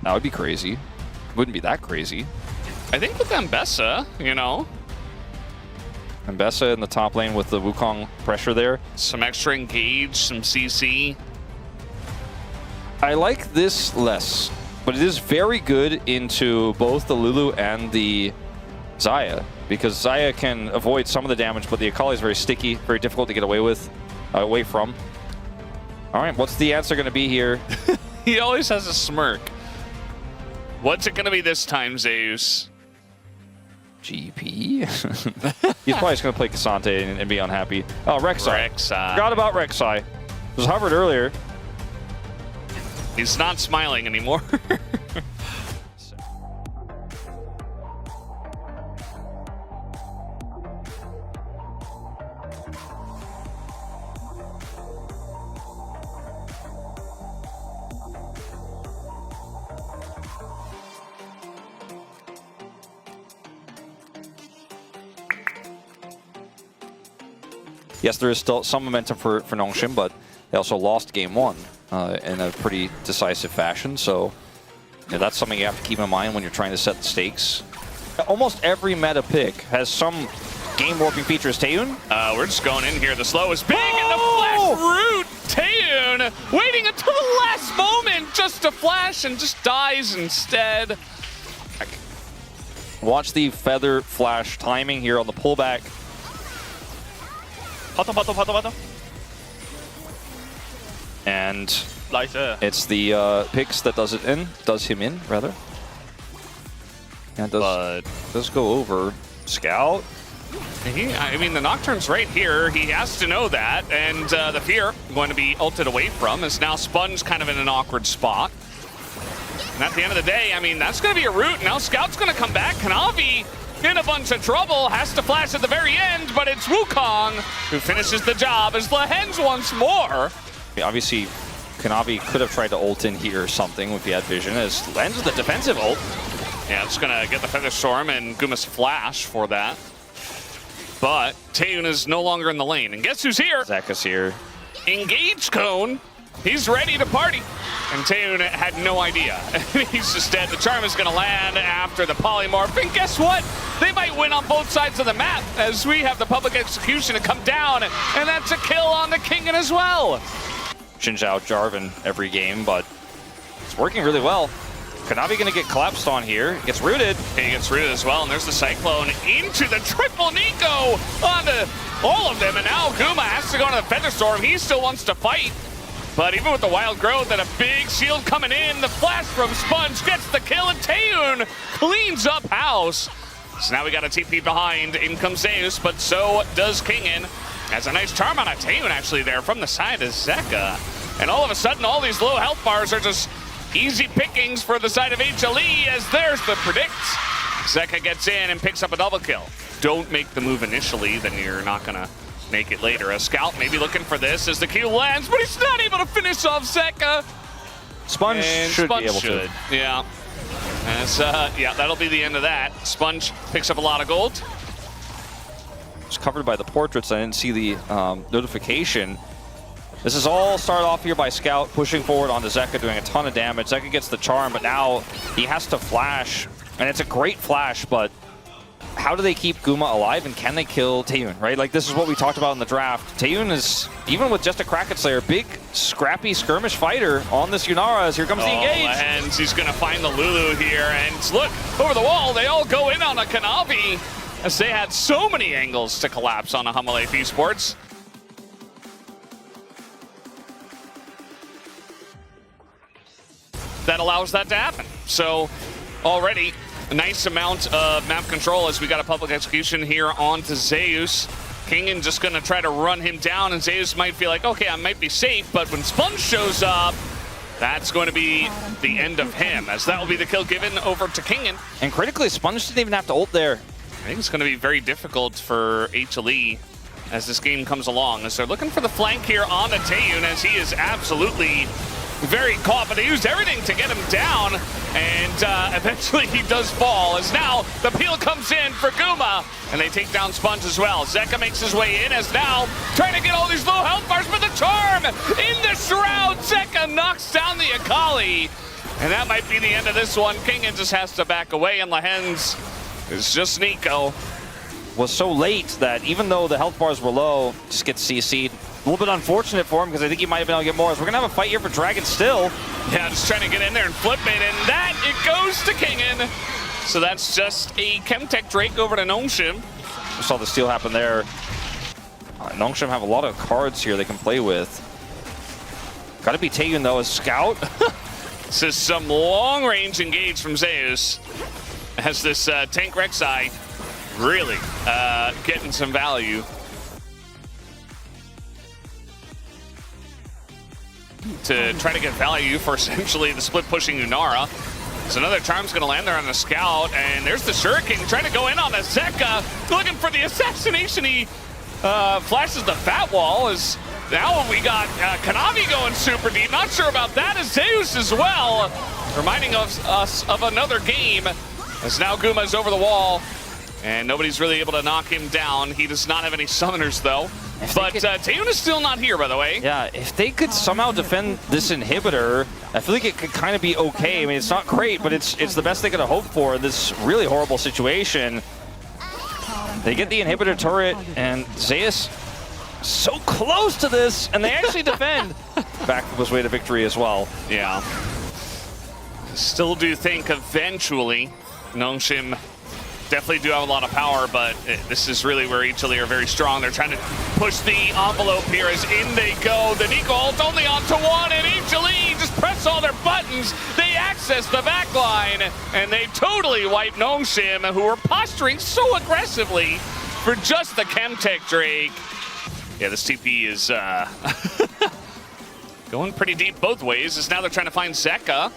That would be crazy. Wouldn't be that crazy. I think with Mbessa, you know. Mbessa in the top lane with the Wukong pressure there. Some extra engage, some CC. I like this less, but it is very good into both the Lulu and the Xayah, because Xayah can avoid some of the damage, but the Akali is very sticky, very difficult to get away from. All right, what's the answer going to be here? He always has a smirk. What's it going to be this time, Zeus? GP? He's probably just going to play Cassante and be unhappy. Oh, Rek'Sai. Forgot about Rek'Sai. Was hovered earlier. He's not smiling anymore. Yes, there is still some momentum for Nongshim, but they also lost game one in a pretty decisive fashion. So yeah, that's something you have to keep in mind when you're trying to set the stakes. Almost every meta pick has some game-warping features. Taeyoon? We're just going in here. The slow is big and the flash route. Taeyoon waiting until the last moment just to flash and just dies instead. Watch the feather flash timing here on the pullback. And it's the picks that does him in, rather. And does go over. Scout. I mean, the Nocturne's right here. He has to know that. And the Fear going to be ulted away from is now Sponge kind of in an awkward spot. And at the end of the day, I mean, that's going to be a route. Now Scout's going to come back. Kanavi in a bunch of trouble, has to flash at the very end, but it's Wukong who finishes the job as Lehens once more. Obviously, Kanavi could have tried to ult in here or something if he had vision, as Lens with the defensive ult. Yeah, it's going to get the Feather Storm and Guma's flash for that. But Taeyoon is no longer in the lane. And guess who's here? Zeka's here. Engage Cone. He's ready to party. And Taeyoon had no idea. He's just dead. The charm is going to land after the polymorph. And guess what? They might win on both sides of the map as we have the public execution to come down. And that's a kill on the Kingen as well. Xin Zhao Jarvan every game, but it's working really well. Kanavi going to get collapsed on here. Gets rooted. He gets rooted as well. And there's the Cyclone into the triple Nico onto all of them. And now Guma has to go into the Feather Storm. He still wants to fight. But even with the Wild Growth and a big shield coming in, the flash from Sponge gets the kill, and Taeyoon cleans up house. So now we got a TP behind. In comes Zeus, but so does Kingen. Has a nice charm on a Taeyoon actually there from the side of Zeka. And all of a sudden, all these low health bars are just easy pickings for the side of HLE, as there's the predict. Zeka gets in and picks up a double kill. Don't make the move initially, then you're not gonna make it later. A Scout maybe looking for this as the Q lands, but he's not able to finish off Zeka. Sponge should be able to. Yeah. As, yeah, that'll be the end of that. Sponge picks up a lot of gold. It's covered by the portraits. I didn't see the notification. This is all started off here by Scout pushing forward onto Zeka, doing a ton of damage. Zeka gets the charm, but now he has to flash. And it's a great flash, but how do they keep Guma alive, and can they kill Taeyoon, right? Like, this is what we talked about in the draft. Taeyoon is, even with just a Kraken Slayer, big, scrappy skirmish fighter on this Yunara, as here comes the engage. And he's going to find the Lulu here, and look, over the wall, they all go in on a Kanavi, as they had so many angles to collapse on a Hummel Esports. That allows that to happen. So, already, a nice amount of map control as we got a public execution here onto Zeus. Kingen just going to try to run him down, and Zeus might feel like, okay, I might be safe, but when Sponge shows up, that's going to be the end of him, as that will be the kill given over to Kingen. And critically, Sponge didn't even have to ult there. I think it's going to be very difficult for HLE as this game comes along, as they're looking for the flank here on the Taeyoon, as he is absolutely very caught, but they used everything to get him down, and eventually he does fall, as now the peel comes in for Guma, and they take down Sponge as well. Zeka makes his way in, as now trying to get all these low health bars, but the charm in the shroud. Zeka knocks down the Akali, and that might be the end of this one. Kingen just has to back away, and Lehens is just Nico. Was so late that even though the health bars were low, just gets CC'd. A little bit unfortunate for him because I think he might have been able to get more. As we're gonna have a fight here for Dragon still. Yeah, just trying to get in there and flip it, and that it goes to Kingen. So that's just a Chemtech Drake over to Nongshim. We saw the steal happen there. Nongshim have a lot of cards here they can play with. Gotta be Taeyun though as Scout. This is some long range engage from Zeus. As this tank Rek'Sai really getting some value. To try to get value for essentially the split pushing Unara. So another charm's gonna land there on the Scout, and there's the Shuriken trying to go in on the Zeka, looking for the assassination. He flashes the fat wall. As now we got Kanavi going super deep. Not sure about that, as Zeus as well, reminding us of another game. As now Guma's over the wall, and nobody's really able to knock him down. He does not have any summoners though. But Taeyun is still not here, by the way. Yeah, if they could somehow defend this inhibitor, I feel like it could kind of be okay. I mean, it's not great, but it's the best they could have hoped for in this really horrible situation. They get the inhibitor turret, and Zeus so close to this, and they actually defend. Back his way to victory as well. Yeah. Still do think eventually Nongshim definitely do have a lot of power, but this is really where HLE are very strong. They're trying to push the envelope here as in they go. The Nico ult only onto one, and HLE just press all their buttons. They access the back line, and they totally wipe Nongshim, who were posturing so aggressively for just the Chemtech Drake. Yeah, this TP is going pretty deep both ways, as now they're trying to find Zeka.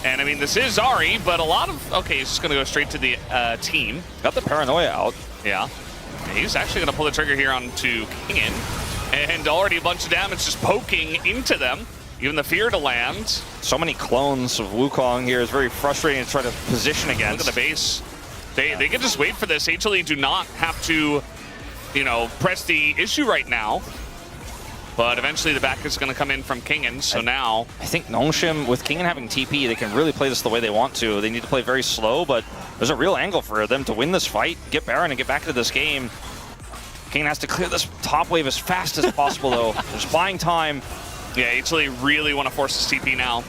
And I mean, this is Ari, but a lot of... Okay, he's just going to go straight to the team. Got the paranoia out. Yeah. He's actually going to pull the trigger here onto Kingen. And already a bunch of damage just poking into them. Even the fear to land. So many clones of Wukong here is very frustrating to try to position against. Look at the base. They can just wait for this. HLE do not have to, you know, press the issue right now. But eventually the back is going to come in from Kingen, so now... I think Nongshim, with Kingen having TP, they can really play this the way they want to. They need to play very slow, but there's a real angle for them to win this fight, get Baron, and get back into this game. Kingen has to clear this top wave as fast as possible, though. There's buying time. Yeah, HLE really want to force this TP now.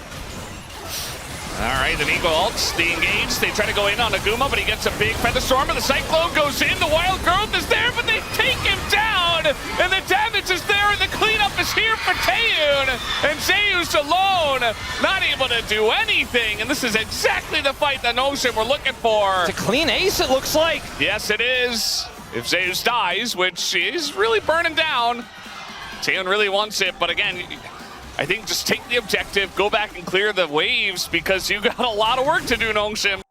All right, the Nico ults, the engage. They try to go in on Aguma, but he gets a big Feather Storm, and the Cyclone goes in. The Wild Growth is there, but they take him down, and the damage is there, and the cleanup is here for Taeyun, and Zeus alone, not able to do anything, and this is exactly the fight that Nongshim were looking for. It's a clean ace, it looks like. Yes, it is. If Zeus dies, which is really burning down, Taeyun really wants it, but again, I think just take the objective, go back and clear the waves, because you got a lot of work to do, Nongshim.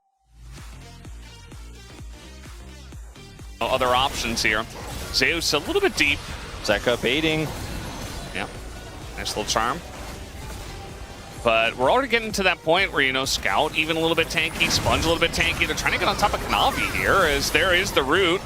Other options here. Zeus a little bit deep. Zeka baiting. Yeah, nice little charm. But we're already getting to that point where, you know, Scout even a little bit tanky, Sponge a little bit tanky. They're trying to get on top of Kanavi here, as there is the root.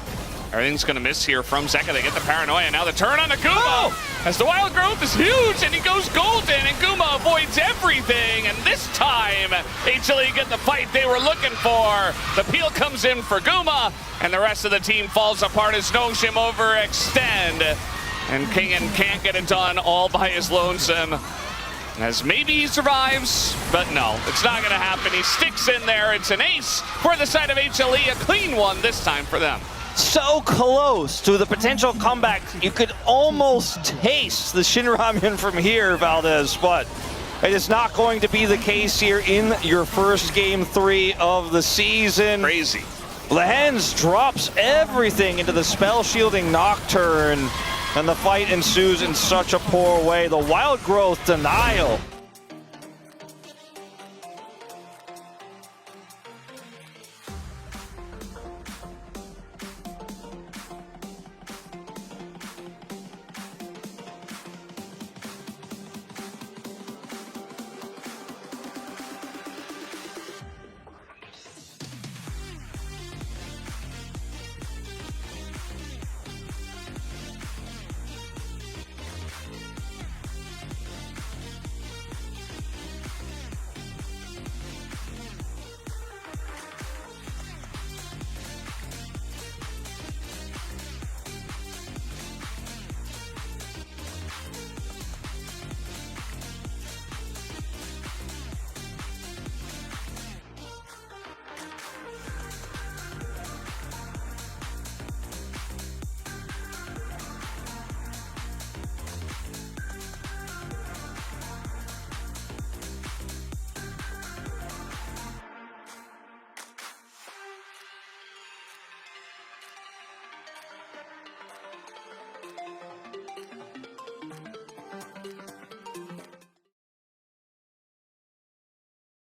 Everything's going to miss here from Zeka. They get the paranoia. Now the turn on Aguma. As the Wild Growth is huge, and he goes golden, and Guma avoids everything. And this time, HLE get the fight they were looking for. The peel comes in for Guma, and the rest of the team falls apart as Nongshim overextend. And Kingen can't get it done all by his lonesome. As maybe he survives, but no, it's not going to happen. He sticks in there. It's an ace for the side of HLE, a clean one this time for them. So close to the potential comeback. You could almost taste the Shinramen from here, Valdez, but it is not going to be the case here in your first game 3 of the season. Crazy. Lehens drops everything into the spell shielding Nocturne, and the fight ensues in such a poor way. The Wild Growth denial